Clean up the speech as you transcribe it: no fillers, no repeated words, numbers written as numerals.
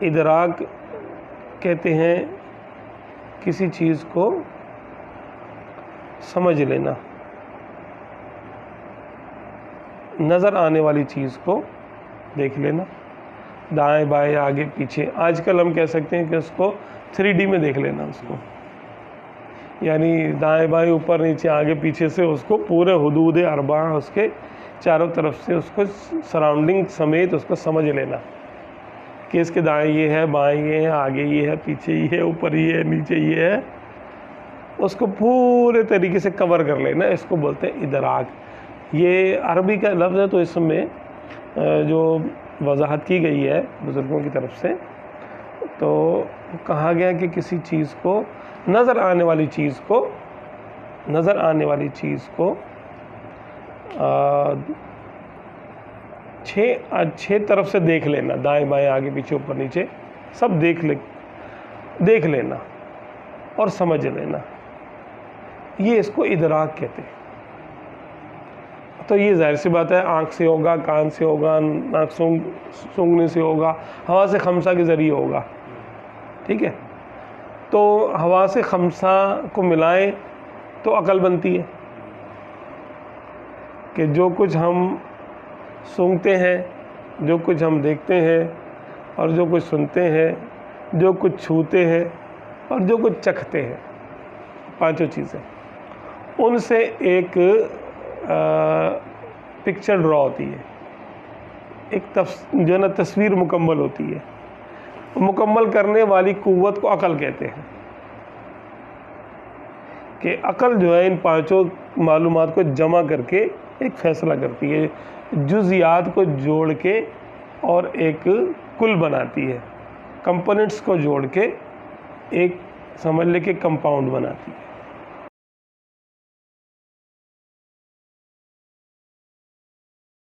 ادراک کہتے ہیں کسی چیز کو سمجھ لینا، نظر آنے والی چیز کو دیکھ لینا، دائیں بائیں آگے پیچھے. آج کل ہم کہہ سکتے ہیں کہ اس کو 3D میں دیکھ لینا، اس کو یعنی دائیں بائیں اوپر نیچے آگے پیچھے سے اس کو پورے حدود اربع اس کے چاروں طرف سے اس کو سراؤنڈنگ سمیت اس کو سمجھ لینا کہ اس کے دائیں یہ ہے، بائیں یہ ہے، آگے یہ ہے، پیچھے یہ ہے، اوپر یہ ہے، نیچے یہ ہے. اس کو پورے طریقے سے کور کر لینا، اس کو بولتے ہیں ادراک. یہ عربی کا لفظ ہے، تو اس میں جو وضاحت کی گئی ہے بزرگوں کی طرف سے، تو کہا گیا کہ کسی چیز کو نظر آنے والی چیز کو چھ طرف سے دیکھ لینا، دائیں بائیں آگے پیچھے اوپر نیچے سب دیکھ لینا اور سمجھ لینا. یہ اس کو ادراک کہتے ہیں. تو یہ ظاہر سی بات ہے آنکھ سے ہوگا، کان سے ہوگا، ناک سونگھنے سے ہوگا، حواس خمسہ کے ذریعے ہوگا. ٹھیک ہے، تو حواس خمسہ کو ملائیں تو عقل بنتی ہے کہ جو کچھ ہم سونگھتے ہیں، جو کچھ ہم دیکھتے ہیں، اور جو کچھ سنتے ہیں، جو کچھ چھوتے ہیں اور جو کچھ چکھتے ہیں، پانچوں چیزیں، ان سے ایک پکچر ڈرا ہوتی ہے، ایک جو ہے نا تصویر مکمل ہوتی ہے. مکمل کرنے والی قوت کو عقل کہتے ہیں. کہ عقل جو ہے ان پانچوں معلومات کو جمع کر کے ایک فیصلہ کرتی ہے، جزیات کو جوڑ کے اور ایک کل بناتی ہے، کمپوننٹس کو جوڑ کے ایک سمجھ لے کہ کمپاؤنڈ بناتی ہے.